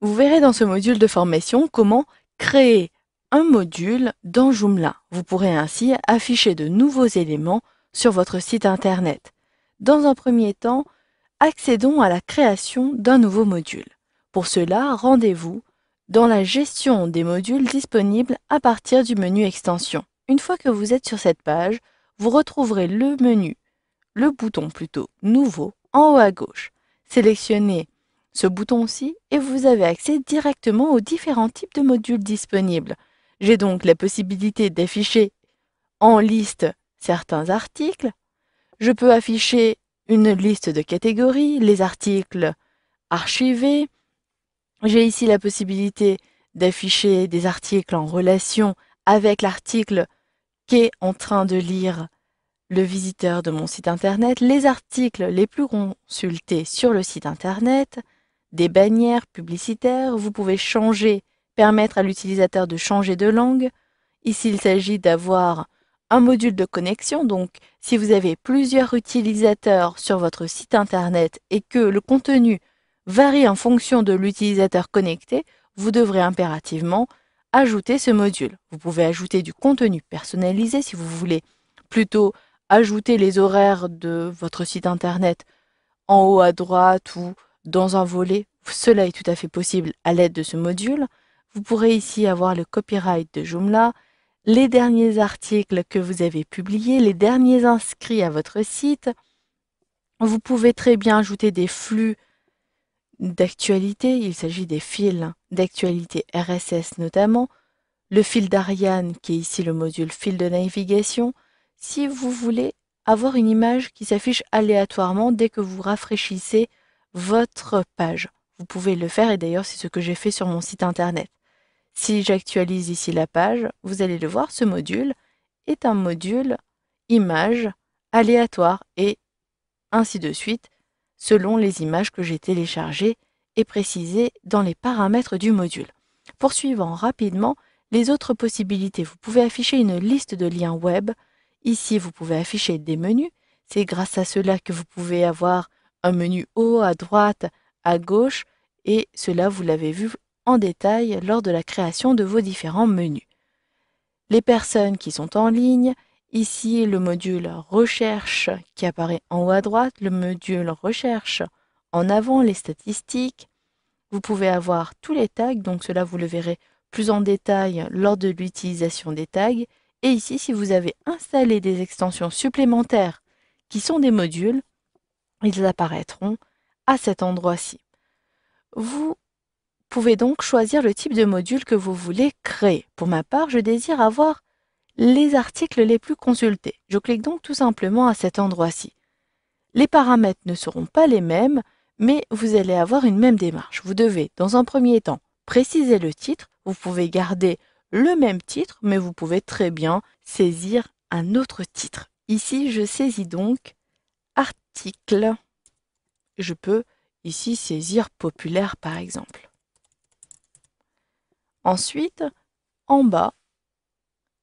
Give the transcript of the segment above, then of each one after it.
Vous verrez dans ce module de formation comment créer un module dans Joomla. Vous pourrez ainsi afficher de nouveaux éléments sur votre site internet. Dans un premier temps, accédons à la création d'un nouveau module. Pour cela, rendez-vous dans la gestion des modules disponibles à partir du menu Extensions. Une fois que vous êtes sur cette page, vous retrouverez le bouton plutôt Nouveau en haut à gauche. Sélectionnez ce bouton-ci et vous avez accès directement aux différents types de modules disponibles. J'ai donc la possibilité d'afficher en liste certains articles. Je peux afficher une liste de catégories, les articles archivés. J'ai ici la possibilité d'afficher des articles en relation avec l'article qu'est en train de lire le visiteur de mon site internet, les articles les plus consultés sur le site internet, des bannières publicitaires. Vous pouvez permettre à l'utilisateur de changer de langue. Ici, il s'agit d'avoir un module de connexion. Donc, si vous avez plusieurs utilisateurs sur votre site internet et que le contenu varie en fonction de l'utilisateur connecté, vous devrez impérativement ajouter ce module. Vous pouvez ajouter du contenu personnalisé si vous voulez plutôt ajouter les horaires de votre site internet en haut à droite ou dans un volet. Cela est tout à fait possible à l'aide de ce module. Vous pourrez ici avoir le copyright de Joomla, les derniers articles que vous avez publiés, les derniers inscrits à votre site. Vous pouvez très bien ajouter des flux d'actualité. Il s'agit des fils d'actualité RSS notamment. Le fil d'Ariane qui est ici le module fil de navigation. Si vous voulez avoir une image qui s'affiche aléatoirement dès que vous rafraîchissez votre page. Vous pouvez le faire et d'ailleurs c'est ce que j'ai fait sur mon site internet. Si j'actualise ici la page, vous allez le voir, ce module est un module image aléatoire et ainsi de suite selon les images que j'ai téléchargées et précisées dans les paramètres du module. Poursuivant rapidement les autres possibilités, vous pouvez afficher une liste de liens web. Ici, vous pouvez afficher des menus. C'est grâce à cela que vous pouvez avoir un menu haut, à droite, à gauche, et cela, vous l'avez vu en détail lors de la création de vos différents menus. Les personnes qui sont en ligne, ici le module recherche qui apparaît en haut à droite, le module recherche en avant, les statistiques. Vous pouvez avoir tous les tags, donc cela vous le verrez plus en détail lors de l'utilisation des tags. Et ici, si vous avez installé des extensions supplémentaires qui sont des modules, ils apparaîtront à cet endroit-ci. Vous pouvez donc choisir le type de module que vous voulez créer. Pour ma part, je désire avoir les articles les plus consultés. Je clique donc tout simplement à cet endroit-ci. Les paramètres ne seront pas les mêmes, mais vous allez avoir une même démarche. Vous devez, dans un premier temps, préciser le titre. Vous pouvez garder le même titre, mais vous pouvez très bien saisir un autre titre. Ici, je saisis donc article. Je peux ici saisir populaire, par exemple. Ensuite, en bas,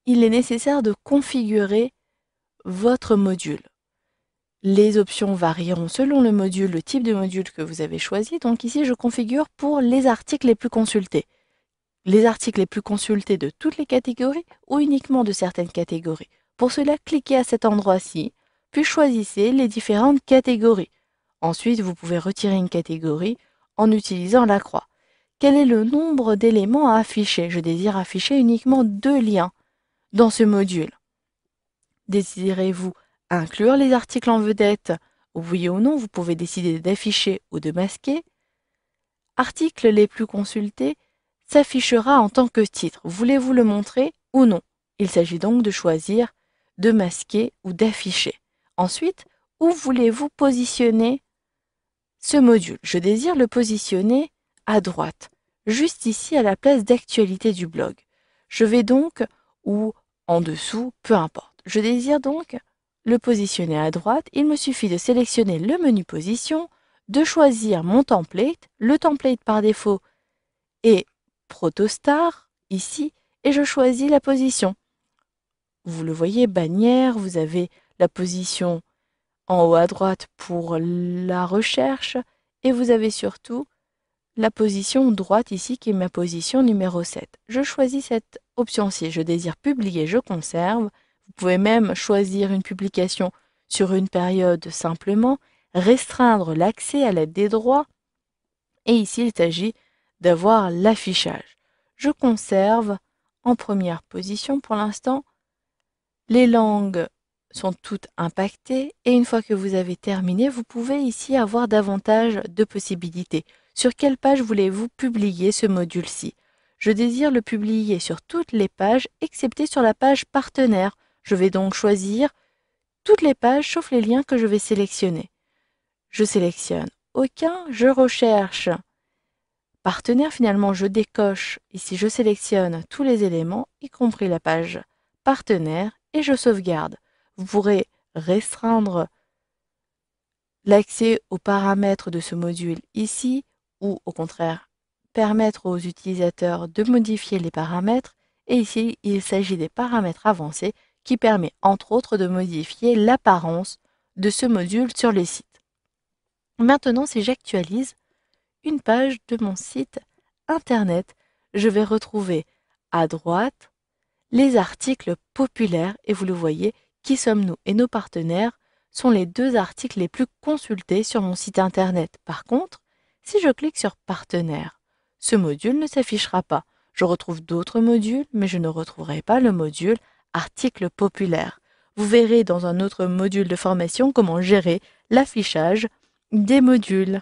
il est nécessaire de configurer votre module. Les options varieront selon le module, le type de module que vous avez choisi. Donc ici, je configure pour les articles les plus consultés. Les articles les plus consultés de toutes les catégories ou uniquement de certaines catégories. Pour cela, cliquez à cet endroit-ci, puis choisissez les différentes catégories. Ensuite, vous pouvez retirer une catégorie en utilisant la croix. Quel est le nombre d'éléments à afficher? Je désire afficher uniquement 2 liens dans ce module. Désirez-vous inclure les articles en vedette? Oui ou non, vous pouvez décider d'afficher ou de masquer. Articles les plus consultés s'affichera en tant que titre. Voulez-vous le montrer ou non? Il s'agit donc de choisir de masquer ou d'afficher. Ensuite, où voulez-vous positionner ce module? Je désire le positionner à droite, juste ici à la place d'actualité du blog. Je vais donc, ou en dessous, peu importe. Je désire donc le positionner à droite. Il me suffit de sélectionner le menu position, de choisir mon template. Le template par défaut est Protostar, ici, et je choisis la position. Vous le voyez, bannière, vous avez la position en haut à droite pour la recherche, et vous avez surtout la position droite ici qui est ma position numéro 7. Je choisis cette option-ci. Je désire publier, je conserve. Vous pouvez même choisir une publication sur une période simplement, restreindre l'accès à l'aide des droits. Et ici, il s'agit d'avoir l'affichage. Je conserve en première position pour l'instant. Les langues sont toutes impactées et une fois que vous avez terminé, vous pouvez ici avoir davantage de possibilités. Sur quelle page voulez-vous publier ce module-ci? Je désire le publier sur toutes les pages excepté sur la page partenaire. Je vais donc choisir toutes les pages sauf les liens que je vais sélectionner. Je sélectionne aucun, je recherche partenaire, finalement je décoche, ici je sélectionne tous les éléments, y compris la page partenaire, et je sauvegarde. Vous pourrez restreindre l'accès aux paramètres de ce module ici, ou au contraire permettre aux utilisateurs de modifier les paramètres, et ici il s'agit des paramètres avancés qui permet entre autres de modifier l'apparence de ce module sur les sites. Maintenant, si j'actualise une page de mon site internet, je vais retrouver à droite les articles populaires et vous le voyez, Qui sommes-nous et nos partenaires sont les deux articles les plus consultés sur mon site internet. Par contre, si je clique sur partenaires, ce module ne s'affichera pas. Je retrouve d'autres modules, mais je ne retrouverai pas le module articles populaires. Vous verrez dans un autre module de formation comment gérer l'affichage des modules.